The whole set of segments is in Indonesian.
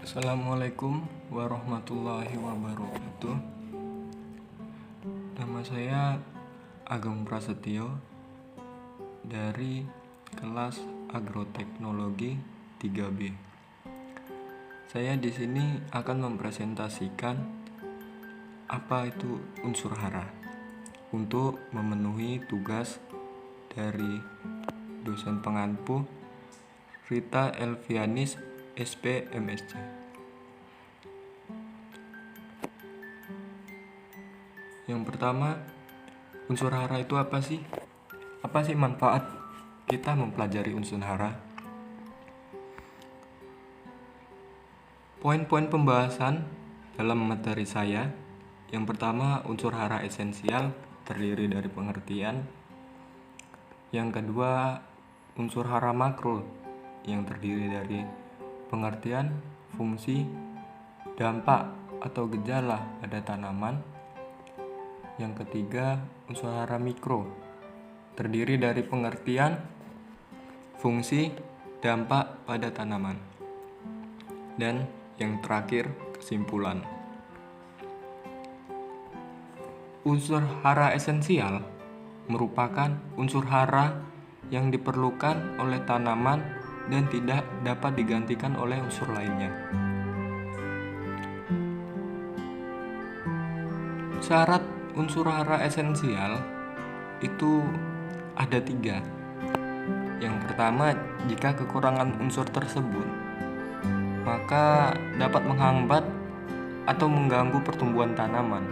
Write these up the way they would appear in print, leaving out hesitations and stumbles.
Assalamualaikum warahmatullahi wabarakatuh. Nama saya Ageng Prasetyo dari kelas Agroteknologi 3B. Saya di sini akan mempresentasikan apa itu unsur hara untuk memenuhi tugas dari dosen pengampu Rita Elvianis SP MSc. Yang pertama, unsur hara itu apa sih? Apa sih manfaat kita mempelajari unsur hara? Poin-poin pembahasan dalam materi saya. Yang pertama, unsur hara esensial terdiri dari pengertian. Yang kedua, unsur hara makro yang terdiri dari pengertian, fungsi, dampak atau gejala pada tanaman. Yang ketiga, unsur hara mikro terdiri dari pengertian, fungsi, dampak pada tanaman. Dan yang terakhir, kesimpulan. Unsur hara esensial merupakan unsur hara yang diperlukan oleh tanaman dan tidak dapat digantikan oleh unsur lainnya. Syarat unsur hara esensial itu ada 3. Yang pertama, jika kekurangan unsur tersebut, maka dapat menghambat atau mengganggu pertumbuhan tanaman.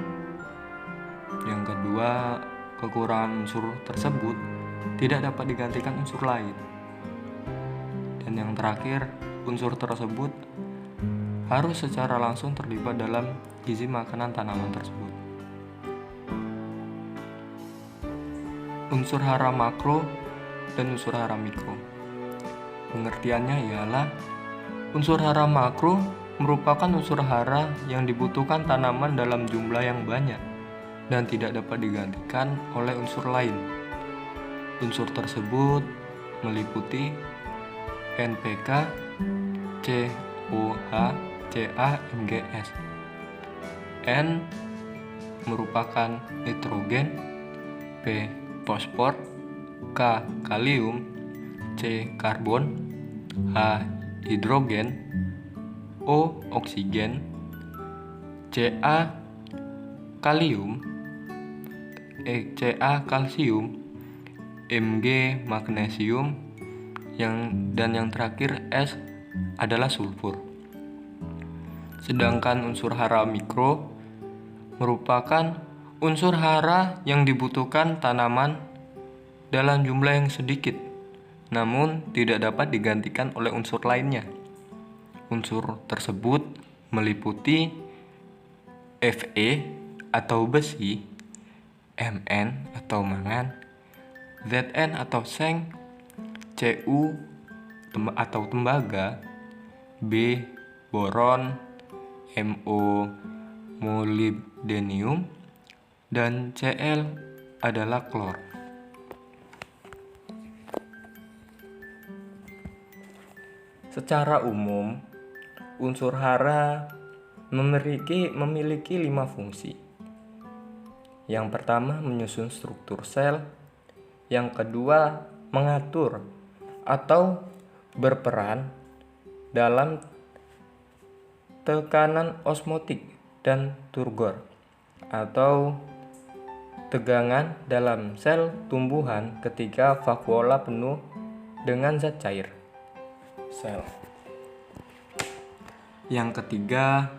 Yang kedua, kekurangan unsur tersebut tidak dapat digantikan unsur lain. Dan yang terakhir, unsur tersebut harus secara langsung terlibat dalam gizi makanan tanaman tersebut. Unsur hara makro dan unsur hara mikro. Pengertiannya ialah unsur hara makro merupakan unsur hara yang dibutuhkan tanaman dalam jumlah yang banyak dan tidak dapat digantikan oleh unsur lain. Unsur tersebut meliputi NPK, COH, Ca, Mgs. N merupakan nitrogen, P fosfor, K kalium, C karbon, H hidrogen, O oksigen, Ca kalium, Ca kalsium, Mg magnesium, dan yang terakhir S adalah sulfur. Sedangkan unsur hara mikro merupakan unsur hara yang dibutuhkan tanaman dalam jumlah yang sedikit, namun tidak dapat digantikan oleh unsur lainnya. Unsur tersebut meliputi Fe atau besi, Mn atau mangan, Zn atau seng, Cu atau tembaga, B boron, Mo molybdenium, dan Cl adalah klor. Secara umum, unsur hara memiliki 5 fungsi. Yang pertama, menyusun struktur sel. Yang kedua, mengatur atau berperan dalam tekanan osmotik dan turgor atau tegangan dalam sel tumbuhan ketika vakuola penuh dengan zat cair sel. Yang ketiga,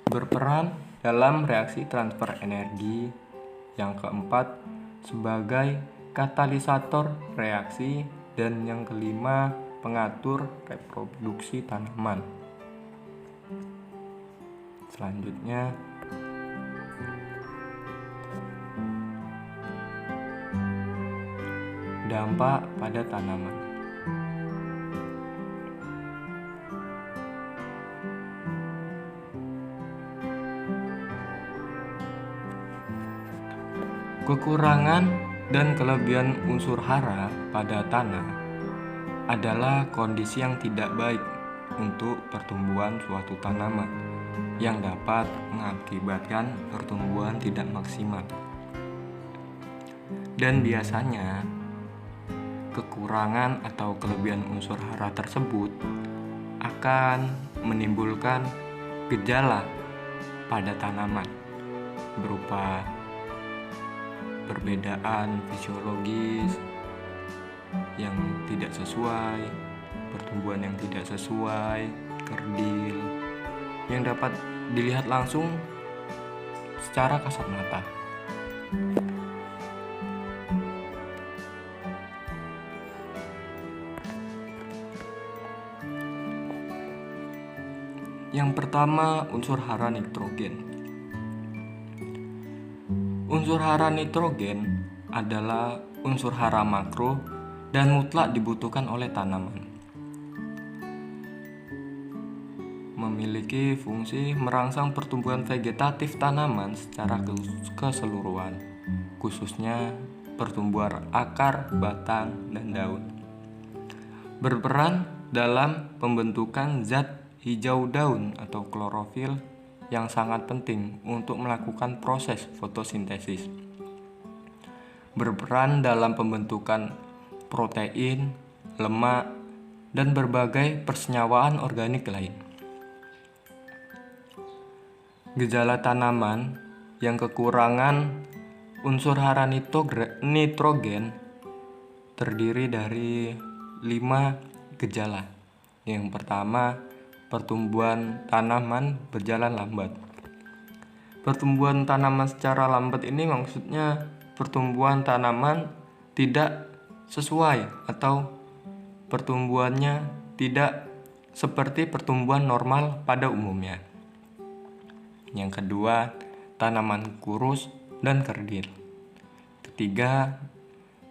berperan dalam reaksi transfer energi. Yang keempat, sebagai katalisator reaksi. Dan yang kelima, pengatur reproduksi tanaman. Selanjutnya, dampak pada tanaman. Kekurangan dan kelebihan unsur hara pada tanah adalah kondisi yang tidak baik untuk pertumbuhan suatu tanaman yang dapat mengakibatkan pertumbuhan tidak maksimal. Dan biasanya kekurangan atau kelebihan unsur hara tersebut akan menimbulkan gejala pada tanaman berupa perbedaan fisiologis yang tidak sesuai, pertumbuhan yang tidak sesuai, kerdil, yang dapat dilihat langsung secara kasat mata. Yang pertama, unsur hara nitrogen. Unsur hara nitrogen adalah unsur hara makro dan mutlak dibutuhkan oleh tanaman. Memiliki fungsi merangsang pertumbuhan vegetatif tanaman secara keseluruhan, khususnya pertumbuhan akar, batang, dan daun. Berperan dalam pembentukan zat hijau daun atau klorofil yang sangat penting untuk melakukan proses fotosintesis. Berperan dalam pembentukan protein, lemak, dan berbagai persenyawaan organik lain. Gejala tanaman yang kekurangan unsur hara nitrogen terdiri dari 5 gejala. Yang pertama, pertumbuhan tanaman berjalan lambat. Pertumbuhan tanaman secara lambat ini maksudnya pertumbuhan tanaman tidak sesuai atau pertumbuhannya tidak seperti pertumbuhan normal pada umumnya. Yang kedua, tanaman kurus dan kerdil. Ketiga,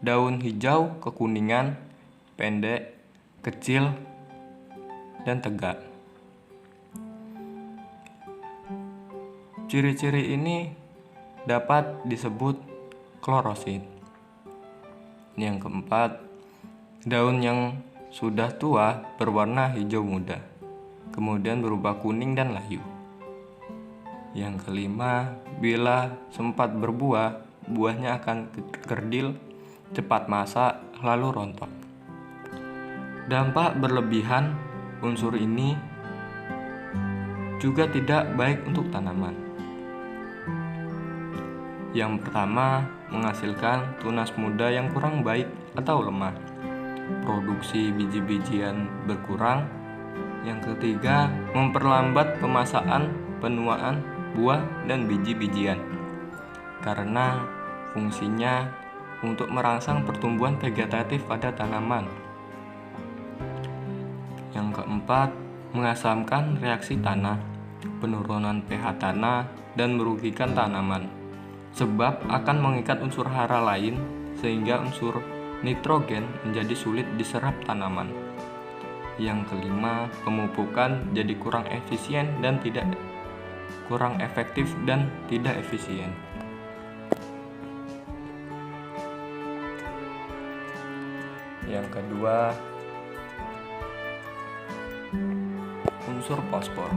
daun hijau kekuningan, pendek, kecil, dan tegak. Ciri-ciri ini dapat disebut klorosit. Yang keempat, daun yang sudah tua berwarna hijau muda, kemudian berubah kuning dan layu. Yang kelima, bila sempat berbuah, buahnya akan kerdil, cepat masak, lalu rontok. Dampak berlebihan unsur ini juga tidak baik untuk tanaman. Yang pertama, menghasilkan tunas muda yang kurang baik atau lemah. Produksi biji-bijian berkurang. Yang ketiga, memperlambat pemasakan, penuaan buah dan biji-bijian. Karena fungsinya untuk merangsang pertumbuhan vegetatif pada tanaman. Yang keempat, mengasamkan reaksi tanah, penurunan pH tanah, dan merugikan tanaman. Sebab akan mengikat unsur hara lain sehingga unsur nitrogen menjadi sulit diserap tanaman. Yang kelima, pemupukan jadi kurang efektif dan tidak efisien. Yang kedua, unsur fosfor.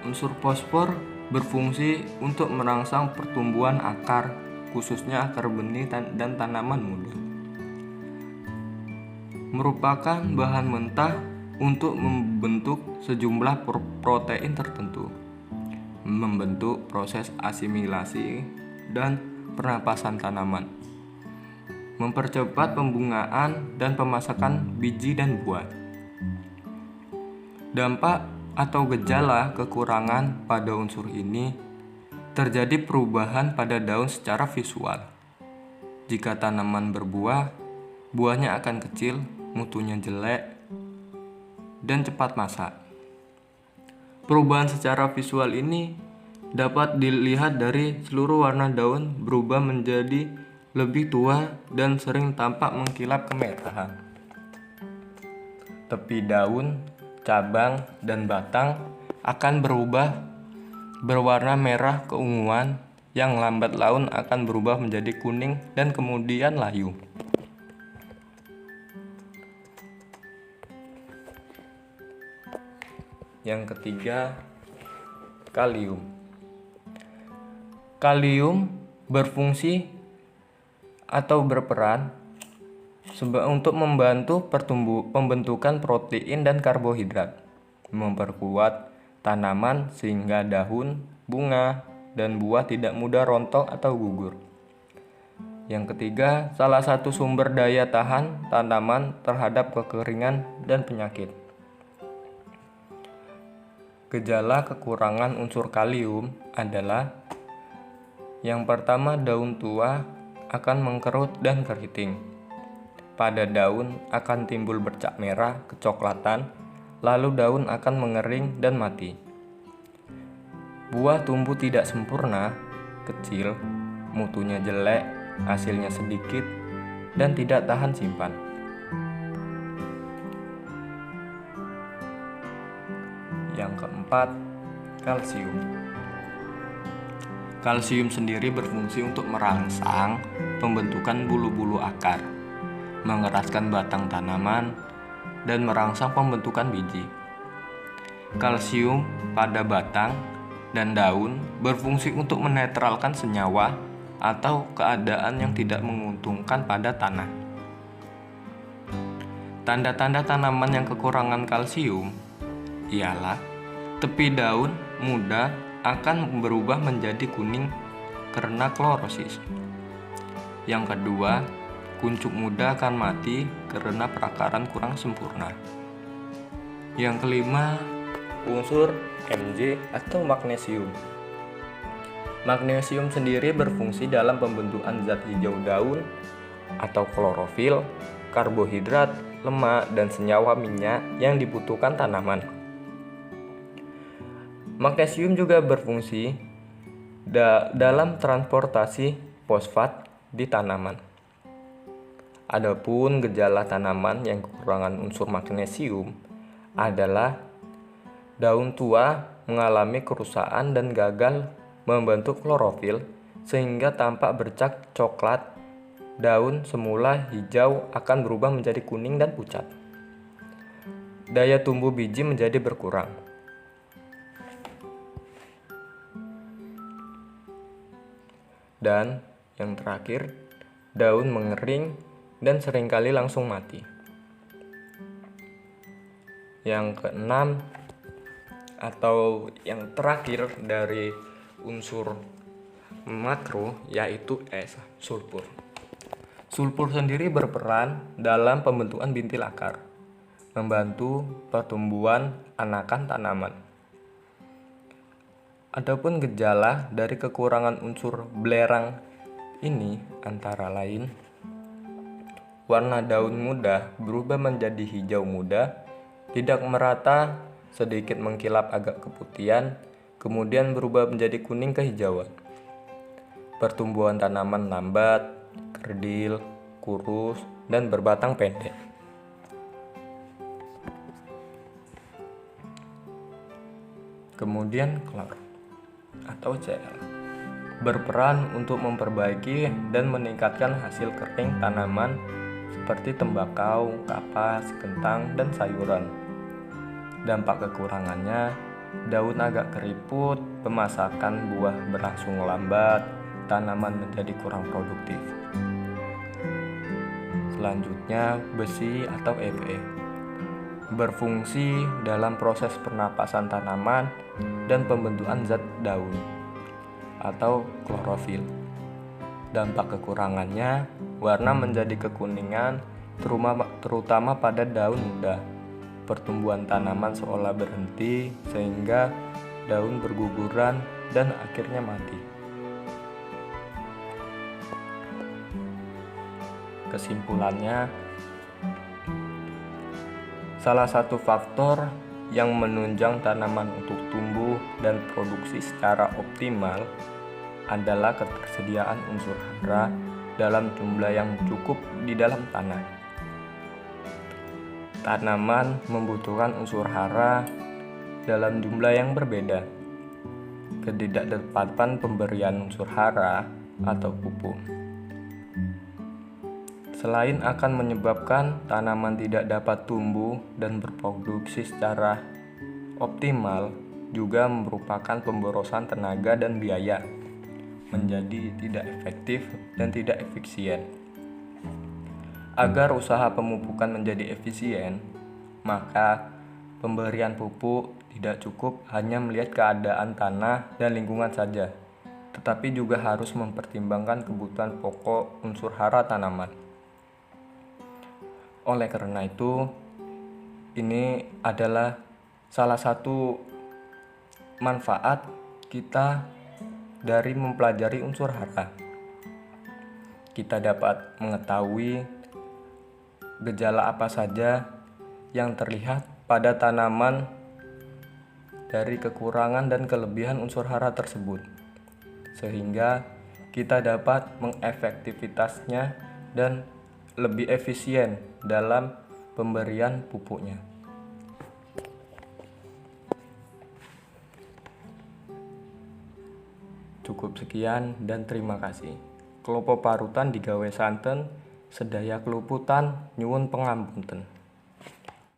Unsur fosfor berfungsi untuk merangsang pertumbuhan akar, khususnya akar benih dan tanaman muda. Merupakan bahan mentah untuk membentuk sejumlah protein tertentu, membentuk proses asimilasi dan pernapasan tanaman, mempercepat pembungaan dan pemasakan biji dan buah. Dampak atau gejala kekurangan pada unsur ini terjadi perubahan pada daun secara visual. Jika tanaman berbuah, buahnya akan kecil, mutunya jelek, dan cepat masak. Perubahan secara visual ini dapat dilihat dari seluruh warna daun berubah menjadi lebih tua dan sering tampak mengkilap kemerahan. Tepi daun, cabang, dan batang akan berwarna merah keunguan, yang lambat laun akan berubah menjadi kuning dan kemudian layu. Yang ketiga, kalium. Kalium berfungsi atau berperan untuk membantu pembentukan protein dan karbohidrat, memperkuat tanaman sehingga daun, bunga, dan buah tidak mudah rontok atau gugur. Yang ketiga, salah satu sumber daya tahan tanaman terhadap kekeringan dan penyakit. Gejala kekurangan unsur kalium adalah yang pertama, daun tua akan mengkerut dan keriting. Pada daun akan timbul bercak merah kecoklatan, lalu daun akan mengering dan mati. Buah tumbuh tidak sempurna, kecil, mutunya jelek, hasilnya sedikit, dan tidak tahan simpan. Yang keempat, kalsium. Kalsium sendiri berfungsi untuk merangsang pembentukan bulu-bulu akar, mengeraskan batang tanaman, dan merangsang pembentukan biji. Kalsium pada batang dan daun berfungsi untuk menetralkan senyawa atau keadaan yang tidak menguntungkan pada tanah. Tanda-tanda tanaman yang kekurangan kalsium ialah tepi daun muda akan berubah menjadi kuning karena klorosis. Yang kedua, kuncup muda akan mati karena perakaran kurang sempurna. Yang kelima, unsur Mg atau magnesium. Magnesium sendiri berfungsi dalam pembentukan zat hijau daun atau klorofil, karbohidrat, lemak, dan senyawa minyak yang dibutuhkan tanaman. Magnesium juga berfungsi dalam transportasi fosfat di tanaman. Adapun gejala tanaman yang kekurangan unsur magnesium adalah daun tua mengalami kerusakan dan gagal membentuk klorofil sehingga tampak bercak coklat. Daun semula hijau akan berubah menjadi kuning dan pucat. Daya tumbuh biji menjadi berkurang. Dan yang terakhir, daun mengering dan seringkali langsung mati. Yang keenam atau yang terakhir dari unsur makro yaitu sulfur. Sulfur sendiri berperan dalam pembentukan bintil akar, membantu pertumbuhan anakan tanaman. Adapun gejala dari kekurangan unsur belerang ini antara lain warna daun muda berubah menjadi hijau muda, tidak merata, sedikit mengkilap agak keputihan, kemudian berubah menjadi kuning kehijauan. Pertumbuhan tanaman lambat, kerdil, kurus, dan berbatang pendek. Kemudian klor atau Cl berperan untuk memperbaiki dan meningkatkan hasil kering tanaman seperti tembakau, kapas, kentang, dan sayuran. Dampak kekurangannya, daun agak keriput, pemasakan buah berlangsung lambat, tanaman menjadi kurang produktif. Selanjutnya, besi atau Fe berfungsi dalam proses pernapasan tanaman dan pembentukan zat daun atau klorofil. Dampak kekurangannya, warna menjadi kekuningan terutama pada daun muda. Pertumbuhan tanaman seolah berhenti sehingga daun berguguran dan akhirnya mati. Kesimpulannya, salah satu faktor yang menunjang tanaman untuk tumbuh dan produksi secara optimal adalah ketersediaan unsur hara dalam jumlah yang cukup di dalam tanah. Tanaman membutuhkan unsur hara dalam jumlah yang berbeda. Ketidaktepatan pemberian unsur hara atau pupuk selain akan menyebabkan tanaman tidak dapat tumbuh dan berproduksi secara optimal juga merupakan pemborosan tenaga dan biaya menjadi tidak efektif dan tidak efisien. Agar usaha pemupukan menjadi efisien, maka pemberian pupuk tidak cukup hanya melihat keadaan tanah dan lingkungan saja, tetapi juga harus mempertimbangkan kebutuhan pokok unsur hara tanaman. Oleh karena itu, ini adalah salah satu manfaat kita dari mempelajari unsur hara. Kita dapat mengetahui gejala apa saja yang terlihat pada tanaman dari kekurangan dan kelebihan unsur hara tersebut, sehingga kita dapat mengefektivitasnya dan lebih efisien dalam pemberian pupuknya. Cukup sekian dan terima kasih. Klopo parutan digawe santen, sedaya keluputan nyuwun pangapunten.